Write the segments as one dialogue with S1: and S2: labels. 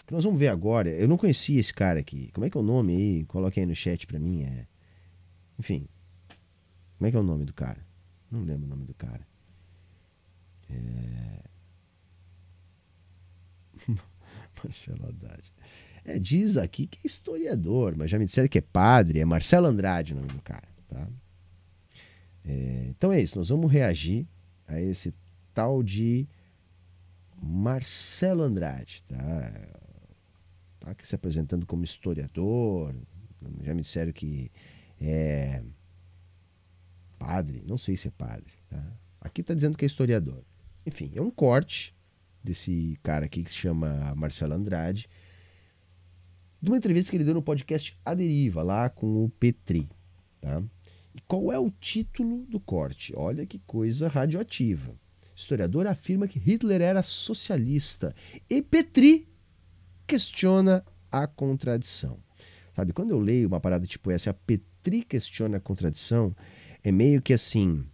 S1: que nós vamos ver agora, eu não conhecia esse cara aqui. Como é que é o nome aí? Coloque aí no chat pra mim. Enfim, como é que é o nome do cara? Não lembro o nome do cara. Marcelo Haddad. Diz aqui que é historiador, mas já me disseram que é padre. É Marcelo Andrade o nome do cara, tá? Então é isso, nós vamos reagir a esse tal de Marcelo Andrade, tá aqui se apresentando como historiador, já me disseram que é padre, não sei se é padre, tá? Aqui tá dizendo que é historiador. Enfim, é um corte desse cara aqui que se chama Marcelo Andrade, de uma entrevista que ele deu no podcast A Deriva, lá com o Petri, tá? E qual é o título do corte? Olha que coisa radioativa. Historiador afirma que Hitler era socialista e Petri questiona a contradição. Sabe, quando eu leio uma parada tipo essa, a Petri questiona a contradição, é meio que assim,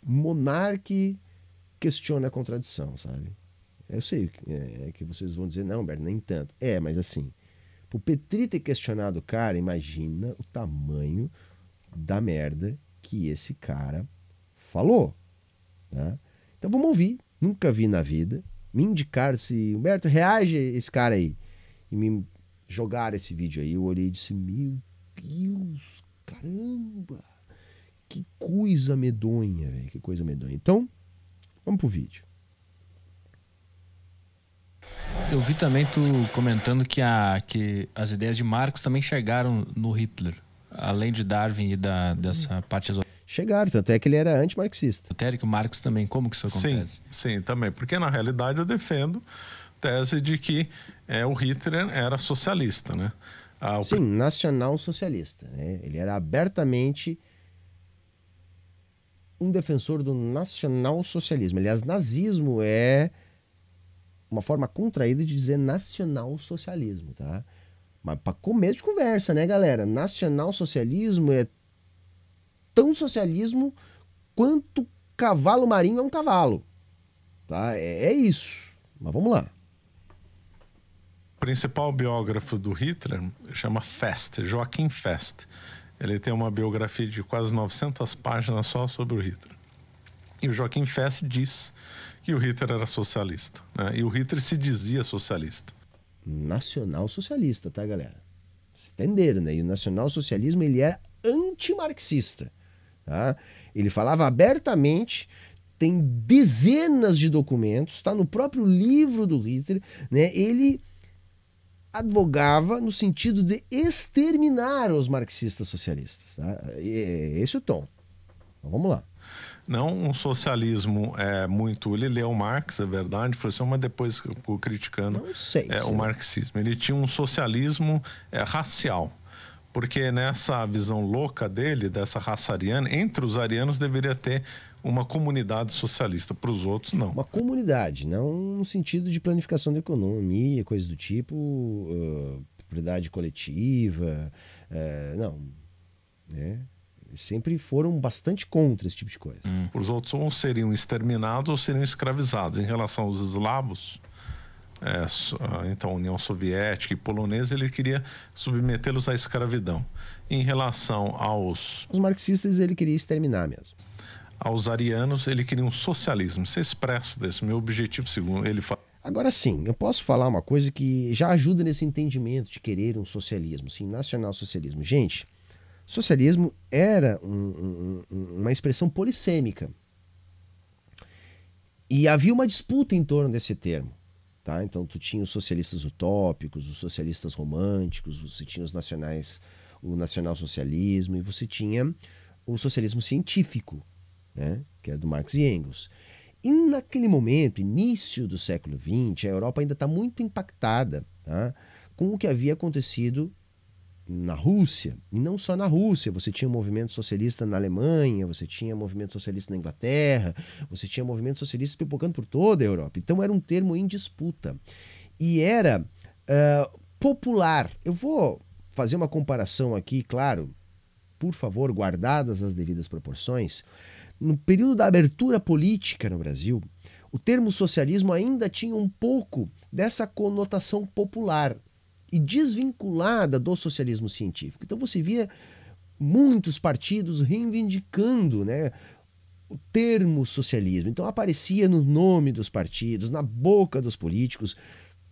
S1: Monarque questiona a contradição, sabe? Eu sei que vocês vão dizer, não, Berto, nem tanto. Mas assim, o Petri ter questionado o cara, imagina o tamanho da merda que esse cara falou, tá? Então vamos ouvir. Nunca vi na vida. Me indicaram se Humberto reage a esse cara aí. E me jogaram esse vídeo aí. Eu olhei e disse: meu Deus, caramba. Que coisa medonha, velho. Que coisa medonha. Então, vamos pro vídeo.
S2: Eu vi também tu comentando que as ideias de Marx também chegaram no Hitler. Além de Darwin e dessa parte
S1: Chegaram, tanto é que ele era antimarxista.
S2: esotérica, o Marx também. Como que isso acontece?
S3: Sim, também. Porque na realidade eu defendo a tese de que o Hitler era socialista, né?
S1: Sim, nacional-socialista. Né? Ele era abertamente um defensor do nacional-socialismo. Aliás, nazismo é uma forma contraída de dizer nacional-socialismo, tá? Mas para começo de conversa, né, galera? Nacional-socialismo é tão socialismo quanto cavalo marinho é um cavalo, tá? É isso. Mas vamos lá.
S3: O principal biógrafo do Hitler chama Fest, Joachim Fest. Ele tem uma biografia de quase 900 páginas só sobre o Hitler. E o Joachim Fest diz que o Hitler era socialista, né? E o Hitler se dizia socialista.
S1: Nacional-socialista, tá, galera? Vocês entenderam, né? E o nacional-socialismo, ele era antimarxista, tá? Ele falava abertamente, tem dezenas de documentos, está no próprio livro do Hitler, né? Ele advogava no sentido de exterminar os marxistas socialistas, tá? Esse é o tom. Então, vamos lá.
S3: Não um socialismo muito... Ele leu Marx, é verdade, foi só, mas depois ficou criticando o marxismo. Ele tinha um socialismo racial, porque nessa visão louca dele, dessa raça ariana, entre os arianos deveria ter uma comunidade socialista, para os outros não.
S1: Uma comunidade, não no sentido de planificação da economia, coisa do tipo, propriedade coletiva, não, né? Sempre foram bastante contra esse tipo de coisa.
S3: Os outros ou seriam exterminados ou seriam escravizados. Em relação aos eslavos, então a União Soviética e polonesa, ele queria submetê-los à escravidão. Em relação
S1: os marxistas, ele queria exterminar mesmo.
S3: Aos arianos, ele queria um socialismo. Isso é expresso desse meu objetivo segundo ele fala.
S1: Agora sim, eu posso falar uma coisa que já ajuda nesse entendimento de querer um socialismo, sim, nacional-socialismo. Gente, socialismo era uma expressão polissêmica. E havia uma disputa em torno desse termo. Tá? Então, tu tinha os socialistas utópicos, os socialistas românticos, você tinha os nacionais, o nacional-socialismo, e você tinha o socialismo científico, né? Que era do Marx e Engels. E naquele momento, início do século XX, a Europa ainda está muito impactada, tá? Com o que havia acontecido na Rússia, e não só na Rússia, você tinha um movimento socialista na Alemanha, você tinha um movimento socialista na Inglaterra, você tinha movimento socialista pipocando por toda a Europa. Então era um termo em disputa. E era popular. Eu vou fazer uma comparação aqui, claro, por favor, guardadas as devidas proporções. No período da abertura política no Brasil, o termo socialismo ainda tinha um pouco dessa conotação popular e desvinculada do socialismo científico. Então você via muitos partidos reivindicando, né, o termo socialismo. Então aparecia no nome dos partidos, na boca dos políticos,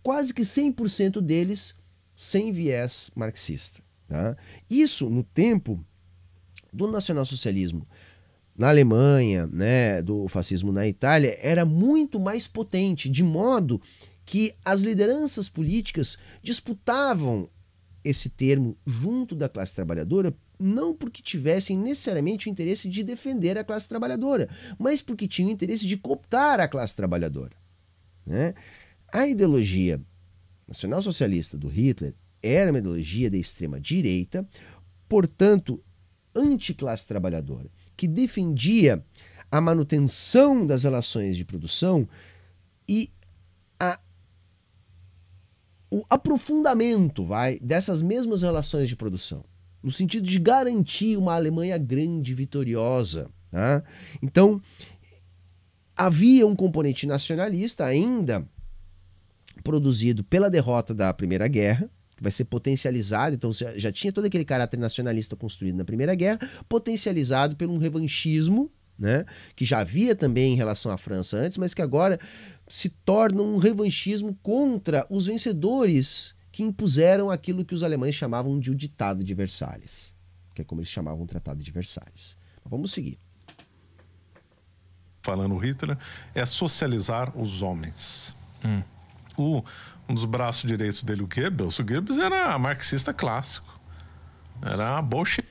S1: quase que 100% deles sem viés marxista. Tá? Isso no tempo do nacionalsocialismo na Alemanha, né, do fascismo na Itália, era muito mais potente, de modo que as lideranças políticas disputavam esse termo junto da classe trabalhadora, não porque tivessem necessariamente o interesse de defender a classe trabalhadora, mas porque tinham o interesse de cooptar a classe trabalhadora. Né? A ideologia nacionalsocialista do Hitler era uma ideologia da extrema-direita, portanto, anticlasse trabalhadora, que defendia a manutenção das relações de produção e o aprofundamento dessas mesmas relações de produção, no sentido de garantir uma Alemanha grande e vitoriosa. Tá? Então, havia um componente nacionalista ainda produzido pela derrota da Primeira Guerra, que vai ser potencializado, então já tinha todo aquele caráter nacionalista construído na Primeira Guerra, potencializado por um revanchismo, né, que já havia também em relação à França antes, mas que agora se torna um revanchismo contra os vencedores que impuseram aquilo que os alemães chamavam de o Ditado de Versalhes, que é como eles chamavam o Tratado de Versalhes. Vamos seguir.
S3: Falando Hitler, é socializar os homens. Um dos braços direitos dele, o Goebbels era marxista clássico. Era bolchevique.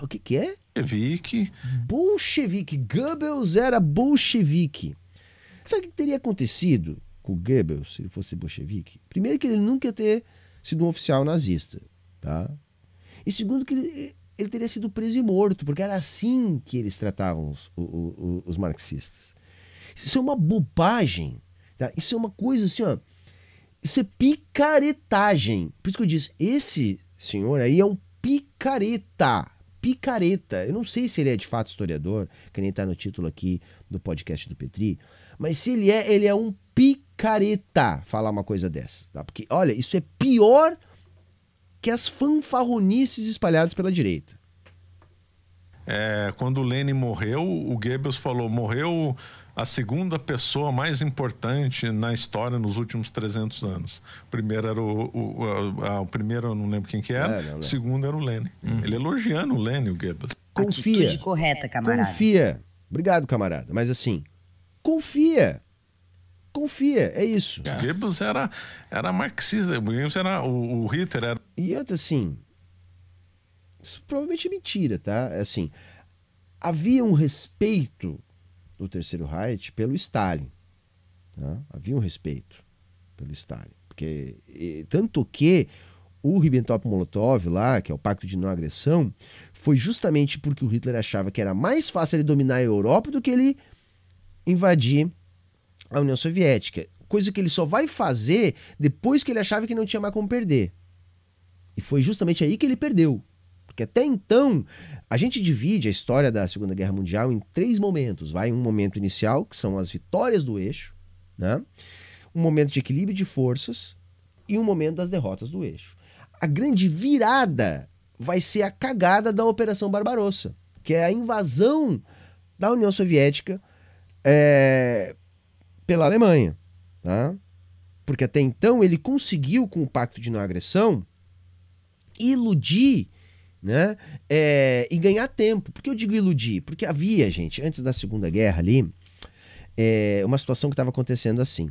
S1: O que é?
S3: Bolchevique.
S1: Bolchevique. Goebbels era bolchevique. Sabe o que teria acontecido com o Goebbels se ele fosse bolchevique? Primeiro que ele nunca ia ter sido um oficial nazista, tá? E segundo que ele teria sido preso e morto, porque era assim que eles tratavam os marxistas. Isso é uma bobagem, tá? Isso é uma coisa assim, ó. Isso é picaretagem. Por isso que eu disse, esse senhor aí é um picareta. Picareta. Eu não sei se ele é de fato historiador, que nem tá no título aqui do podcast do Petri, mas se ele é um picareta falar uma coisa dessa. Tá? Porque, olha, isso é pior que as fanfarronices espalhadas pela direita.
S3: Quando o Lenin morreu, o Goebbels falou, morreu a segunda pessoa mais importante na história nos últimos 300 anos. O primeiro era o primeiro, eu não lembro quem que era, o segundo era o Lenin. Ele elogiando o Lenin, o Goebbels.
S1: Confia.
S4: Atitude correta, camarada.
S1: Confia. Obrigado, camarada. Mas assim, confia. Confia, é isso.
S3: O Goebbels era marxista, o Goebbels era o Hitler era...
S1: E outra, assim, isso provavelmente é mentira, tá? Assim, havia um respeito do Terceiro Reich pelo Stalin. Tá? Havia um respeito pelo Stalin. Porque, tanto que o Ribbentrop-Molotov lá, que é o Pacto de Não Agressão, foi justamente porque o Hitler achava que era mais fácil ele dominar a Europa do que ele invadir a União Soviética. Coisa que ele só vai fazer depois que ele achava que não tinha mais como perder. E foi justamente aí que ele perdeu. Porque até então, a gente divide a história da Segunda Guerra Mundial em 3 momentos. Um momento inicial, que são as vitórias do eixo, né? Um momento de equilíbrio de forças e um momento das derrotas do eixo. A grande virada vai ser a cagada da Operação Barbarossa, que é a invasão da União Soviética pela Alemanha. Tá? Porque até então ele conseguiu, com o Pacto de Não Agressão, iludir, né? E ganhar tempo. Por que eu digo iludir? Porque havia, gente, antes da Segunda Guerra ali, uma situação que estava acontecendo assim.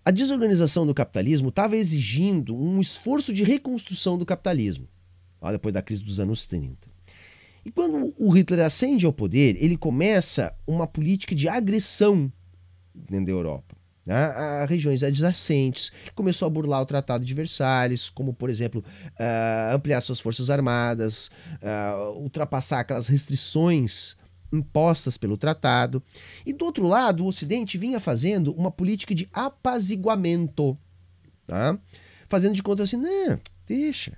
S1: A desorganização do capitalismo estava exigindo um esforço de reconstrução do capitalismo, lá depois da crise dos anos 30. E quando o Hitler ascende ao poder, ele começa uma política de agressão dentro da Europa, né, a regiões adjacentes. Começou a burlar o Tratado de Versalhes, como, por exemplo, ampliar suas forças armadas, ultrapassar aquelas restrições impostas pelo tratado. E do outro lado, o Ocidente vinha fazendo uma política de apaziguamento, tá? Fazendo de conta assim, não, deixa.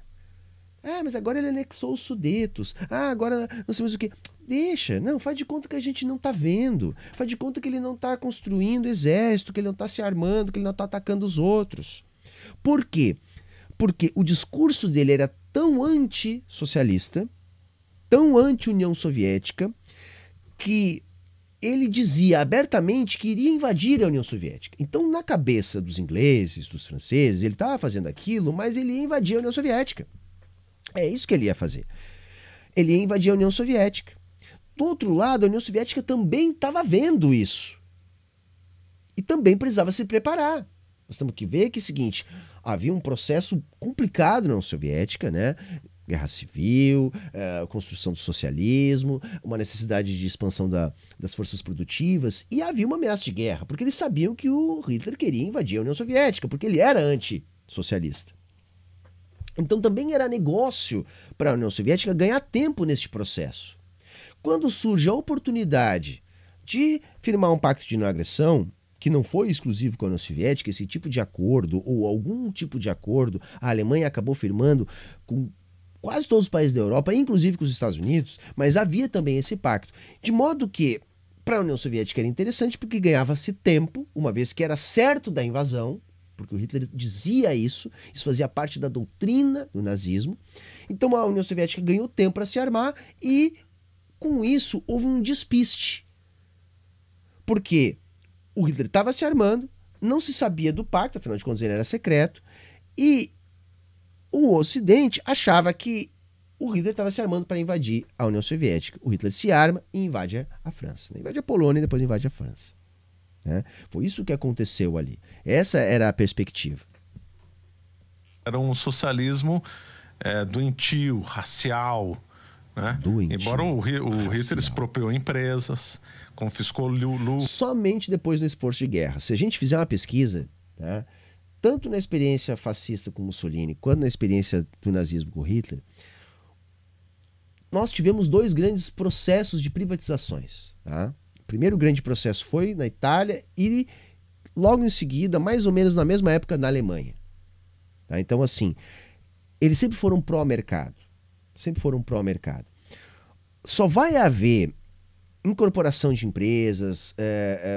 S1: Mas agora ele anexou os Sudetos. Agora não sabemos o quê. Deixa, não, faz de conta que a gente não tá vendo. Faz de conta que ele não tá construindo exército, que ele não tá se armando, que ele não tá atacando os outros. Por quê? Porque o discurso dele era tão antissocialista, tão anti-União Soviética, que ele dizia abertamente que iria invadir a União Soviética. Então, na cabeça dos ingleses, dos franceses, ele estava fazendo aquilo, mas ele ia invadir a União Soviética. É isso que ele ia fazer. Ele ia invadir a União Soviética. Do outro lado, a União Soviética também estava vendo isso. E também precisava se preparar. Nós temos que ver que é o seguinte, havia um processo complicado na União Soviética, né? Guerra civil, construção do socialismo, uma necessidade de expansão das forças produtivas, e havia uma ameaça de guerra, porque eles sabiam que o Hitler queria invadir a União Soviética, porque ele era antissocialista. Então também era negócio para a União Soviética ganhar tempo neste processo. Quando surge a oportunidade de firmar um pacto de não agressão, que não foi exclusivo com a União Soviética, esse tipo de acordo, ou algum tipo de acordo, a Alemanha acabou firmando com quase todos os países da Europa, inclusive com os Estados Unidos, mas havia também esse pacto. De modo que, para a União Soviética era interessante porque ganhava-se tempo, uma vez que era certo da invasão, porque o Hitler dizia isso fazia parte da doutrina do nazismo. Então a União Soviética ganhou tempo para se armar e, com isso, houve um despiste. Porque o Hitler estava se armando, não se sabia do pacto, afinal de contas ele era secreto, e o Ocidente achava que o Hitler estava se armando para invadir a União Soviética. O Hitler se arma e invade a França. Invade a Polônia e depois invade a França. Né? Foi isso que aconteceu ali. Essa era a perspectiva.
S3: Era um socialismo doentio, racial. Né?
S1: Doentio,
S3: embora o Hitler expropriou empresas, confiscou lucro.
S1: Somente depois do esforço de guerra. Se a gente fizer uma pesquisa, tá? Tanto na experiência fascista com Mussolini, quanto na experiência do nazismo com Hitler, nós tivemos 2 grandes processos de privatizações. Tá? O primeiro grande processo foi na Itália e logo em seguida, mais ou menos na mesma época, na Alemanha. Tá? Então, assim, eles sempre foram pró-mercado. Sempre foram pró-mercado. Só vai haver incorporação de empresas,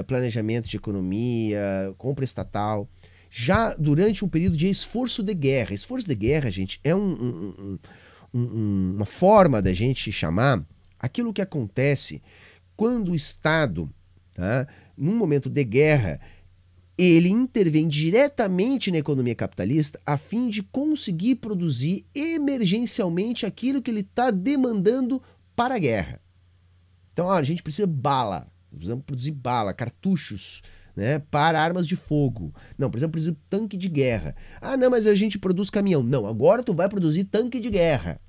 S1: planejamento de economia, compra estatal, já durante um período de esforço de guerra. Esforço de guerra, gente, é uma forma da gente chamar aquilo que acontece quando o Estado, tá, num momento de guerra, ele intervém diretamente na economia capitalista a fim de conseguir produzir emergencialmente aquilo que ele está demandando para a guerra. Então, a gente precisa bala, precisamos produzir bala, cartuchos, né, para armas de fogo. Não, precisamos de tanque de guerra. Ah, não, mas a gente produz caminhão. Não, agora tu vai produzir tanque de guerra.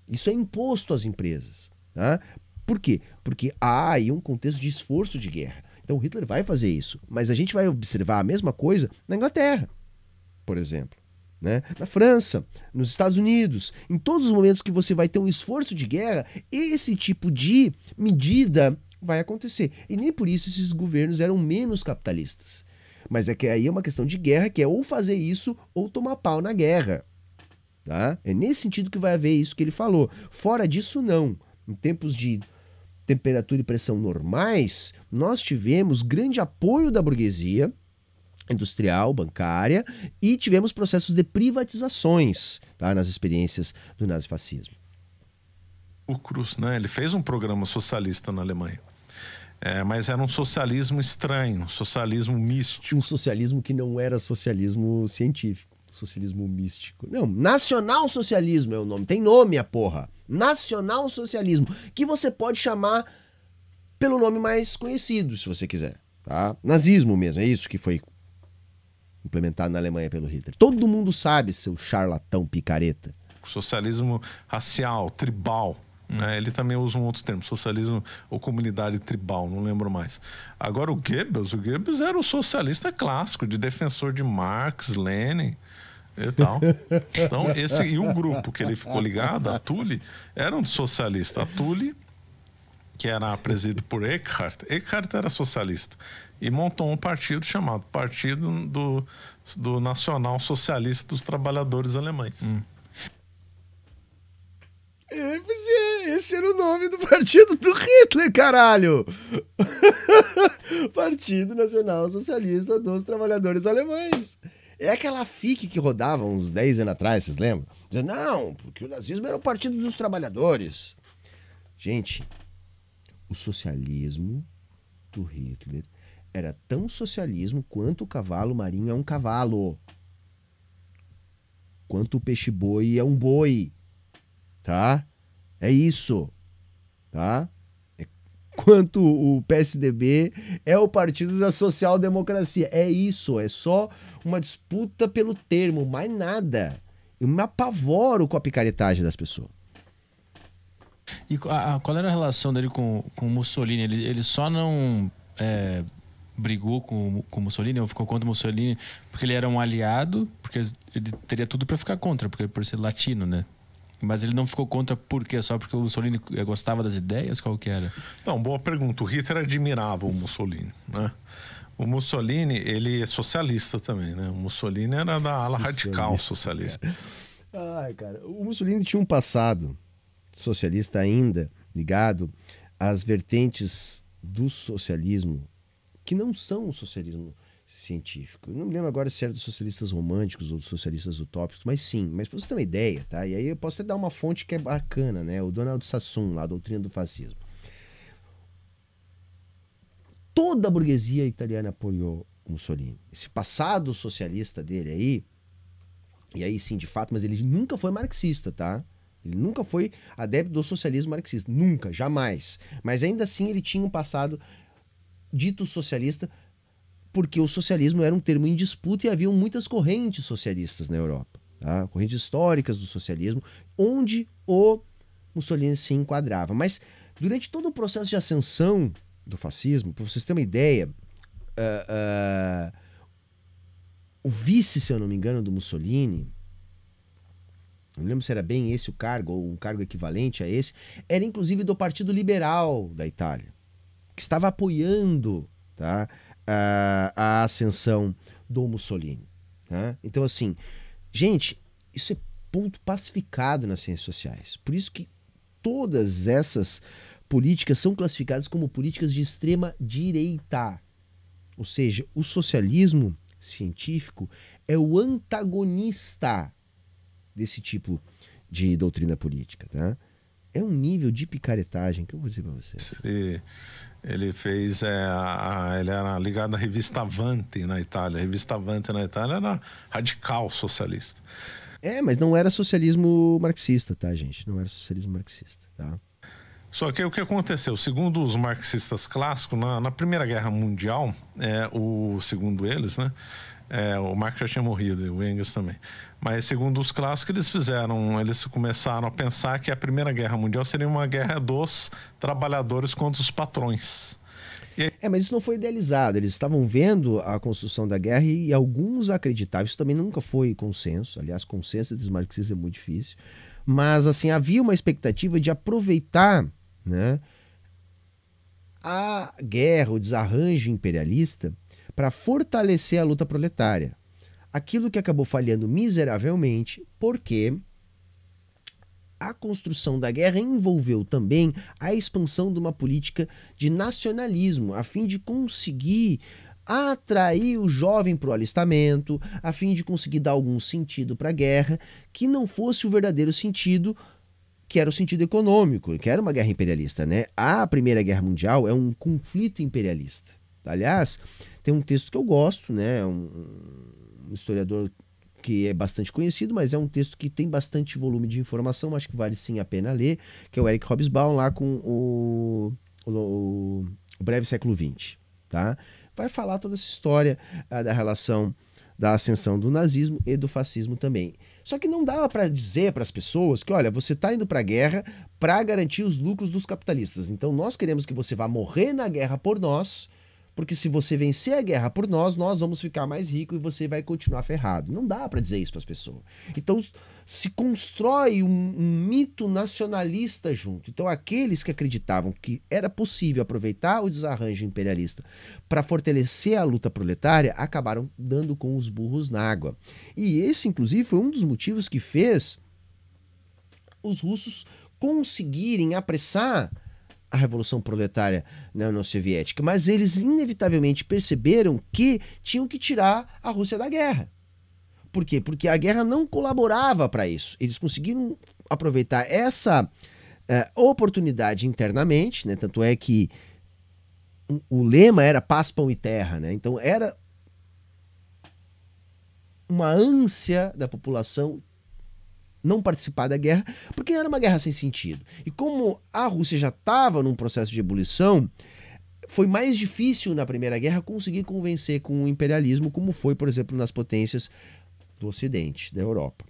S1: Isso é imposto às empresas. Tá? Por quê? Porque há aí um contexto de esforço de guerra. Então o Hitler vai fazer isso. Mas a gente vai observar a mesma coisa na Inglaterra, por exemplo. Né? Na França, nos Estados Unidos. Em todos os momentos que você vai ter um esforço de guerra, esse tipo de medida vai acontecer. E nem por isso esses governos eram menos capitalistas. Mas é que aí é uma questão de guerra, que é ou fazer isso ou tomar pau na guerra. Tá? É nesse sentido que vai haver isso que ele falou. Fora disso, não. Em tempos de temperatura e pressão normais, nós tivemos grande apoio da burguesia industrial, bancária, e tivemos processos de privatizações, tá, nas experiências do nazifascismo.
S3: O Cruz, né? Ele fez um programa socialista na Alemanha. Mas era um socialismo estranho, um socialismo místico.
S1: Um socialismo que não era socialismo científico, socialismo místico. Não, nacional-socialismo é o nome, tem nome a porra. Nacional-socialismo, que você pode chamar pelo nome mais conhecido, se você quiser. Tá? Nazismo mesmo, é isso que foi implementado na Alemanha pelo Hitler. Todo mundo sabe, seu charlatão picareta.
S3: Socialismo racial, tribal. Né? Ele também usa um outro termo, socialismo ou comunidade tribal, não lembro mais. Agora o Goebbels era o socialista clássico, de defensor de Marx, Lenin e tal. Então, e o grupo que ele ficou ligado, a Thule, era um socialista. A Thule, que era presidido por Eckhart era socialista e montou um partido chamado Partido do Nacional Socialista dos Trabalhadores Alemães.
S1: Pois é. Esse era o nome do partido do Hitler, caralho! Partido Nacional Socialista dos Trabalhadores Alemães. É aquela FIC que rodava uns 10 anos atrás, vocês lembram? Dizendo, não, porque o nazismo era o partido dos trabalhadores. Gente, o socialismo do Hitler era tão socialismo quanto o cavalo marinho é um cavalo. Quanto o peixe-boi é um boi. Tá? É isso. Tá? Quanto o PSDB é o partido da social-democracia. É isso. É só uma disputa pelo termo, mais nada. Eu me apavoro com a picaretagem das pessoas.
S2: E qual era a relação dele com o Mussolini? Ele só não brigou com o Mussolini ou ficou contra o Mussolini porque ele era um aliado, porque ele teria tudo para ficar contra, porque por ser latino, né? Mas ele não ficou contra por quê? Só porque o Mussolini gostava das ideias? Qual que era?
S3: Não, boa pergunta. O Hitler admirava o Mussolini, né? O Mussolini, ele é socialista também, né? O Mussolini era da ala radical socialista.
S1: Ai, cara. O Mussolini tinha um passado socialista ainda ligado às vertentes do socialismo que não são o socialismo científico. Eu não me lembro agora se era dos socialistas românticos ou dos socialistas utópicos, mas sim. Mas pra você ter uma ideia, tá? E aí eu posso até dar uma fonte que é bacana, né? O Donald Sassoon, lá, a Doutrina do Fascismo. Toda a burguesia italiana apoiou o Mussolini. Esse passado socialista dele aí, e aí sim, de fato, mas ele nunca foi marxista, tá? Ele nunca foi adepto do socialismo marxista. Nunca, jamais. Mas ainda assim ele tinha um passado dito socialista, porque o socialismo era um termo em disputa e havia muitas correntes socialistas na Europa. Tá? Correntes históricas do socialismo, onde o Mussolini se enquadrava. Mas durante todo o processo de ascensão do fascismo, para vocês terem uma ideia, o vice, se eu não me engano, do Mussolini, não lembro se era bem esse o cargo, ou um cargo equivalente a esse, era inclusive do Partido Liberal da Itália, que estava apoiando, tá, a ascensão do Mussolini. Tá? Então, assim, gente, isso é ponto pacificado nas ciências sociais. Por isso que todas essas políticas são classificadas como políticas de extrema direita. Ou seja, o socialismo científico é o antagonista desse tipo de doutrina política, tá? É um nível de picaretagem que eu vou dizer para você.
S3: Ele fez, ele era ligado à revista Avanti na Itália. A revista Avanti na Itália era radical socialista.
S1: Mas não era socialismo marxista, tá, gente? Não era socialismo marxista, tá?
S3: Só que o que aconteceu? Segundo os marxistas clássicos, na Primeira Guerra Mundial, segundo eles, né? O Marx já tinha morrido, e o Engels também. Mas segundo os clássicos, eles começaram a pensar que a Primeira Guerra Mundial seria uma guerra dos trabalhadores contra os patrões.
S1: Mas isso não foi idealizado. Eles estavam vendo a construção da guerra e alguns acreditavam. Isso também nunca foi consenso. Aliás, consenso entre os marxistas é muito difícil. Mas, assim, havia uma expectativa de aproveitar, né, a guerra, o desarranjo imperialista para fortalecer a luta proletária. Aquilo que acabou falhando miseravelmente, porque a construção da guerra envolveu também a expansão de uma política de nacionalismo, a fim de conseguir atrair o jovem para o alistamento, a fim de conseguir dar algum sentido para a guerra, que não fosse o verdadeiro sentido, que era o sentido econômico, que era uma guerra imperialista, né? A Primeira Guerra Mundial é um conflito imperialista. Aliás, tem um texto que eu gosto, né? Um historiador que é bastante conhecido, mas é um texto que tem bastante volume de informação, acho que vale sim a pena ler, que é o Eric Hobsbawm, lá com o Breve Século XX, tá? Vai falar toda essa história da relação da ascensão do nazismo e do fascismo também. Só que não dava para dizer para as pessoas que, olha, você está indo para a guerra para garantir os lucros dos capitalistas. Então nós queremos que você vá morrer na guerra por nós, porque se você vencer a guerra por nós, nós vamos ficar mais ricos e você vai continuar ferrado. Não dá para dizer isso para as pessoas. Então se constrói um mito nacionalista junto. Então aqueles que acreditavam que era possível aproveitar o desarranjo imperialista para fortalecer a luta proletária, acabaram dando com os burros na água. E esse, inclusive, foi um dos motivos que fez os russos conseguirem apressar a Revolução Proletária na União Soviética, mas eles inevitavelmente perceberam que tinham que tirar a Rússia da guerra. Por quê? Porque a guerra não colaborava para isso. Eles conseguiram aproveitar essa oportunidade internamente, né? Tanto é que o lema era paz, pão e terra, né? Então era uma ânsia da população não participar da guerra, porque era uma guerra sem sentido. E como a Rússia já estava num processo de ebulição, foi mais difícil na Primeira Guerra conseguir convencer com o imperialismo, como foi, por exemplo, nas potências do Ocidente, da Europa.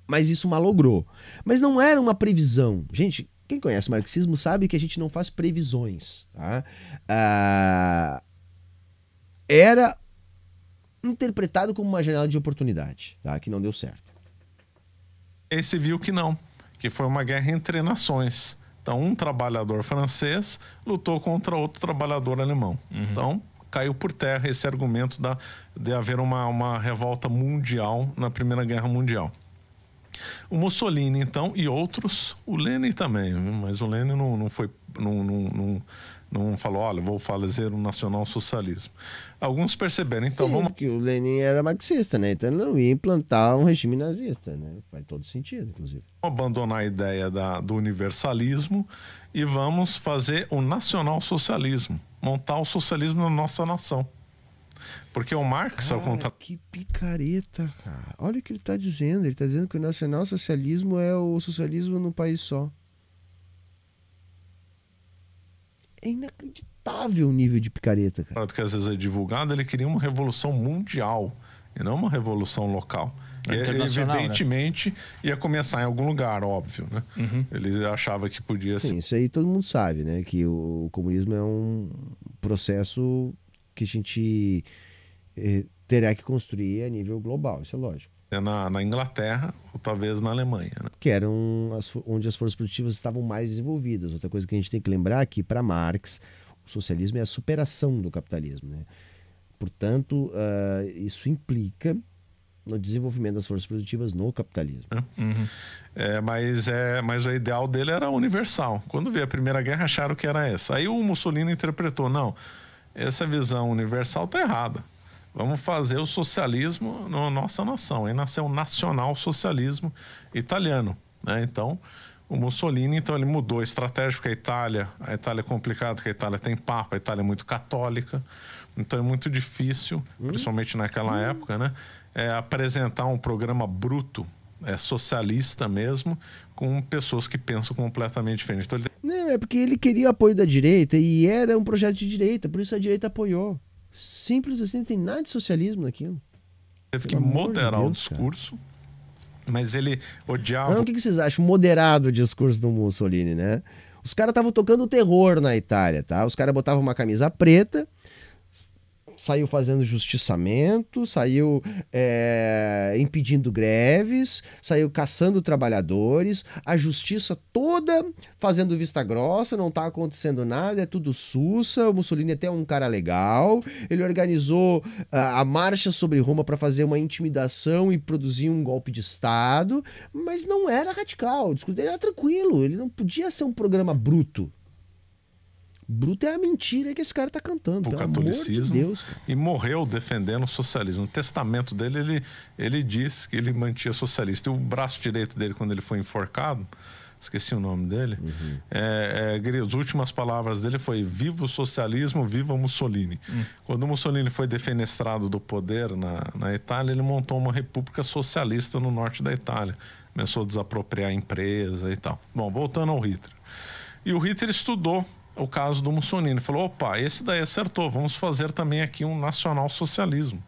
S1: Mas isso malogrou. Mas não era uma previsão. Gente, quem conhece o marxismo sabe que a gente não faz previsões. Tá? Era interpretado como uma janela de oportunidade, tá? Que não deu certo.
S3: Esse viu que não, que foi uma guerra entre nações. Então, um trabalhador francês lutou contra outro trabalhador alemão. Então, caiu por terra esse argumento de haver uma revolta mundial na Primeira Guerra Mundial. O Mussolini, então, e outros, o Lenin também, mas o Lenin não falou, olha, vou fazer um nacional-socialismo. Alguns perceberam, então
S1: Sim,
S3: vamos...
S1: porque o Lenin era marxista, né? Então ele não ia implantar um regime nazista, né? Faz todo sentido, inclusive.
S3: Abandonar a ideia do universalismo e vamos fazer o nacional-socialismo, montar o socialismo na nossa nação. Porque o Marx, ao contrário...
S1: Que picareta, cara. Olha o que ele está dizendo. Ele está dizendo que o nacional-socialismo é o socialismo num país só. É inacreditável o nível de picareta, cara.
S3: Que às vezes é divulgado, ele queria uma revolução mundial e não uma revolução local. Evidentemente, né? Ia começar em algum lugar, óbvio, né? Ele achava que podia ser.
S1: Sim, isso aí todo mundo sabe, né? Que o comunismo é um processo que a gente terá que construir a nível global, isso é lógico.
S3: Na Inglaterra ou talvez na Alemanha, né?
S1: Que eram onde as forças produtivas estavam mais desenvolvidas. Outra coisa que a gente tem que lembrar é que, para Marx, o socialismo é a superação do capitalismo, né? Portanto, isso implica no desenvolvimento das forças produtivas no capitalismo.
S3: Mas o ideal dele era universal. Quando veio a Primeira Guerra, acharam que era essa. Aí o Mussolini interpretou, não, essa visão universal está errada. Vamos fazer o socialismo na nossa nação. Aí nasceu o nacional-socialismo italiano, né? Então, o Mussolini, ele mudou a estratégia, porque a Itália é complicada, porque a Itália tem papa, a Itália é muito católica, então é muito difícil, principalmente naquela época, né? Apresentar um programa bruto, socialista mesmo, com pessoas que pensam completamente diferente. Então,
S1: Não, é porque ele queria o apoio da direita e era um projeto de direita, por isso a direita apoiou. Simples assim, não tem nada de socialismo naquilo.
S3: Teve que moderar o discurso, cara. Mas ele odiava...
S1: Não, o que vocês acham? Moderado o discurso do Mussolini, né? Os caras estavam tocando terror na Itália, tá? Os caras botavam uma camisa preta, saiu fazendo justiçamento, saiu impedindo greves, saiu caçando trabalhadores, a justiça toda fazendo vista grossa, não tá acontecendo nada, é tudo sussa. O Mussolini até é um cara legal, ele organizou a marcha sobre Roma para fazer uma intimidação e produzir um golpe de Estado, mas não era radical, o discurso dele era tranquilo, ele não podia ser um programa bruto. Bruto é a mentira que esse cara tá cantando,
S3: o
S1: pelo
S3: catolicismo,
S1: amor de Deus, cara.
S3: E morreu defendendo o socialismo. No testamento dele, ele diz que ele mantinha socialista. E o braço direito dele, quando ele foi enforcado, esqueci o nome dele, as últimas palavras dele foi: viva o socialismo, viva Mussolini. Quando o Mussolini foi defenestrado do poder na Itália, ele montou uma república socialista no norte da Itália. Começou a desapropriar a empresa e tal. Bom, voltando ao Hitler. E o Hitler estudou o caso do Mussolini. Falou, opa, esse daí acertou, vamos fazer também aqui um nacional-socialismo.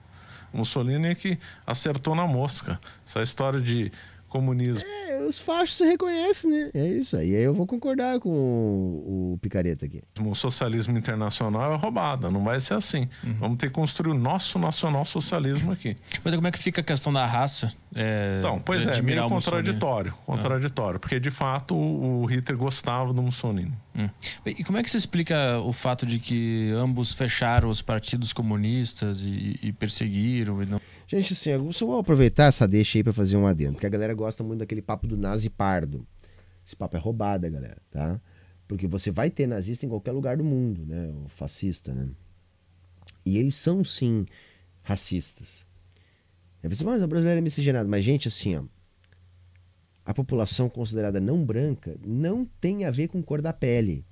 S3: O Mussolini é que acertou na mosca. Essa história de comunismo...
S1: Os fachos se reconhecem, né? É isso aí. Aí eu vou concordar com o picareta aqui.
S3: O socialismo internacional é roubada, não vai ser assim. Vamos ter que construir o nosso nacional-socialismo aqui.
S2: Mas como é que fica a questão da raça?
S3: Então, pois é, meio contraditório. Porque de fato o Hitler gostava do Mussolini.
S2: E como é que se explica o fato de que ambos fecharam os partidos comunistas e perseguiram? E não...
S1: Gente, assim, eu só vou aproveitar essa deixa aí pra fazer um adendo, porque a galera gosta muito daquele papo do nazi pardo. Esse papo é roubada, galera, tá? Porque você vai ter nazista em qualquer lugar do mundo, né? O fascista, né? E eles são, sim, racistas. Aí você fala, mas o brasileiro é miscigenado. Mas, gente, assim, ó, a população considerada não branca não tem a ver com cor da pele,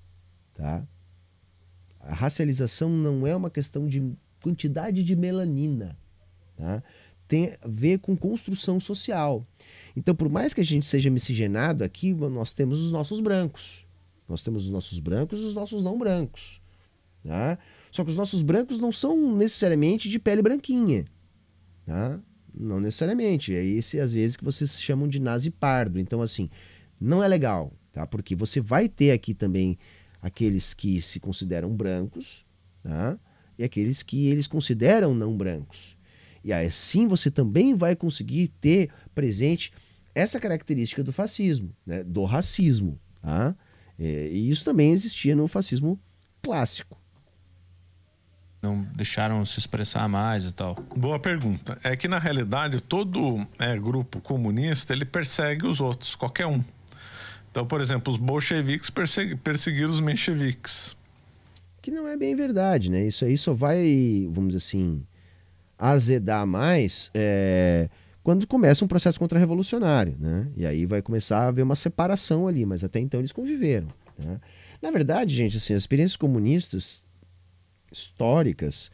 S1: tá? A racialização não é uma questão de quantidade de melanina, tá? Tem a ver com construção social. Então, por mais que a gente seja miscigenado, aqui nós temos os nossos brancos. Nós temos os nossos brancos e os nossos não brancos. Tá? Só que os nossos brancos não são necessariamente de pele branquinha. Tá? Não necessariamente. É esse, às vezes, que vocês chamam de nazi pardo. Então, assim, não é legal. Tá? Porque você vai ter aqui também aqueles que se consideram brancos, tá? E aqueles que eles consideram não brancos. E assim você também vai conseguir ter presente essa característica do fascismo, né? Do racismo. Tá? E isso também existia no fascismo clássico.
S2: Não deixaram se expressar mais e tal.
S3: Boa pergunta. É que, na realidade, todo grupo comunista, ele persegue os outros, qualquer um. Então, por exemplo, os bolcheviques perseguiram os mencheviques.
S1: Que não é bem verdade, né? Isso aí só vai, vamos dizer assim, azedar mais quando começa um processo contra-revolucionário, né? E aí vai começar a haver uma separação ali, mas até então eles conviveram. Né? Na verdade, gente, assim, as experiências comunistas históricas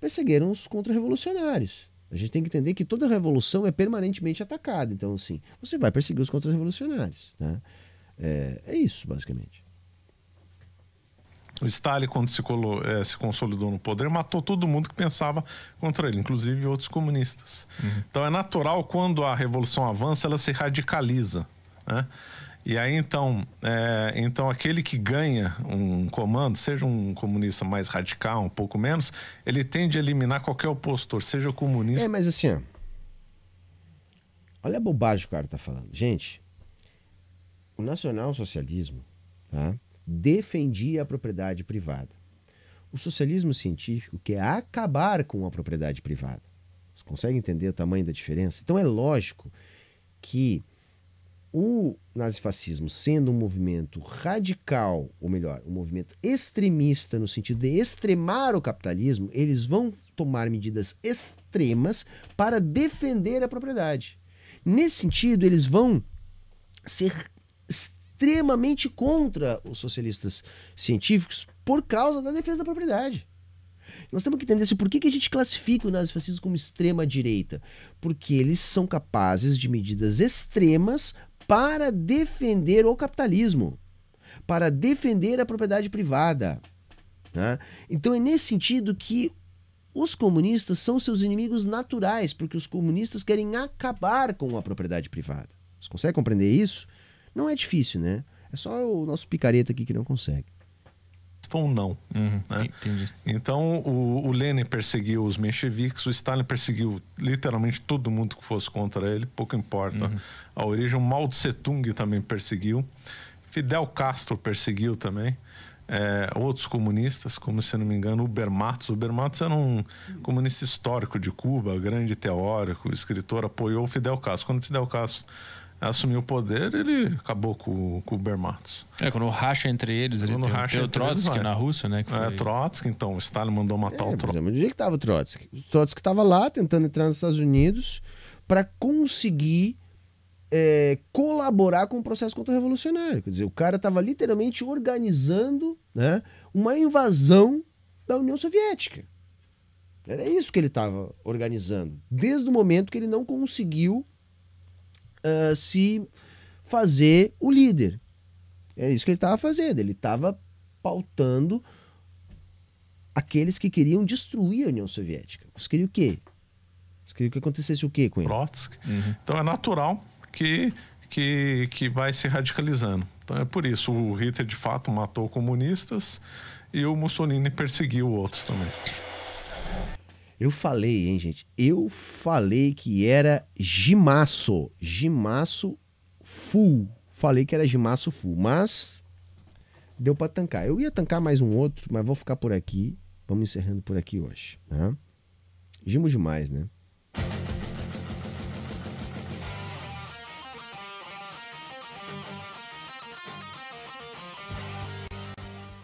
S1: perseguiram os contra-revolucionários. A gente tem que entender que toda revolução é permanentemente atacada. Então, assim, você vai perseguir os contra-revolucionários. Né? É isso, basicamente.
S3: O Stalin, quando se consolidou no poder, matou todo mundo que pensava contra ele, inclusive outros comunistas. Uhum. Então é natural, quando a revolução avança, ela se radicaliza. Né? E aí, então aquele que ganha um comando, seja um comunista mais radical, um pouco menos, ele tende a eliminar qualquer opositor, seja comunista...
S1: mas assim, ó, olha a bobagem que o cara tá falando. Gente, o nacionalsocialismo, tá, defendia a propriedade privada. O socialismo científico quer acabar com a propriedade privada. Você consegue entender o tamanho da diferença? Então é lógico que o nazifascismo, sendo um movimento radical, ou melhor, um movimento extremista no sentido de extremar o capitalismo, eles vão tomar medidas extremas para defender a propriedade. Nesse sentido, eles vão ser extremamente contra os socialistas científicos por causa da defesa da propriedade. Nós temos que entender assim, por que a gente classifica o nazifascismo como extrema-direita? Porque eles são capazes de medidas extremas para defender o capitalismo, para defender a propriedade privada. Né? Então é nesse sentido que os comunistas são seus inimigos naturais, porque os comunistas querem acabar com a propriedade privada. Você consegue compreender isso? Não é difícil, né? É só o nosso picareta aqui que não consegue.
S3: Ou não.
S2: Uhum,
S3: né?
S2: Entendi.
S3: Então o Lenin perseguiu os mencheviques, o Stalin perseguiu literalmente todo mundo que fosse contra ele, pouco importa a origem. O Mao Tse Tung também perseguiu, Fidel Castro perseguiu também, outros comunistas, como, se não me engano, Uber Matos. Uber Matos era um comunista histórico de Cuba, grande teórico, escritor, apoiou o Fidel Castro. Quando o Fidel Castro assumiu o poder, ele acabou com o Uber Matos.
S2: Quando racha entre eles, ele tem o Trotsky na Rússia, né? Que foi...
S3: Trotsky, então, o Stalin mandou matar o Trotsky.
S1: Onde é que estava o Trotsky? O Trotsky estava lá, tentando entrar nos Estados Unidos para conseguir colaborar com o processo contra-revolucionário. Quer dizer, o cara estava literalmente organizando, né, uma invasão da União Soviética. Era isso que ele estava organizando, desde o momento que ele não conseguiu se fazer o líder. É isso que ele estava fazendo. Ele estava pautando aqueles que queriam destruir a União Soviética. Você queria o quê? Você queria que acontecesse o quê com ele?
S3: Trotsky. Então é natural que vai se radicalizando. Então é por isso. O Hitler, de fato, matou comunistas e o Mussolini perseguiu outros também.
S1: Eu falei, hein, gente? Eu falei que era gimaço. Gimaço full. Falei que era gimaço full, mas deu pra tancar. Eu ia tancar mais um outro, mas vou ficar por aqui. Vamos encerrando por aqui hoje. Né? Gimo demais, né?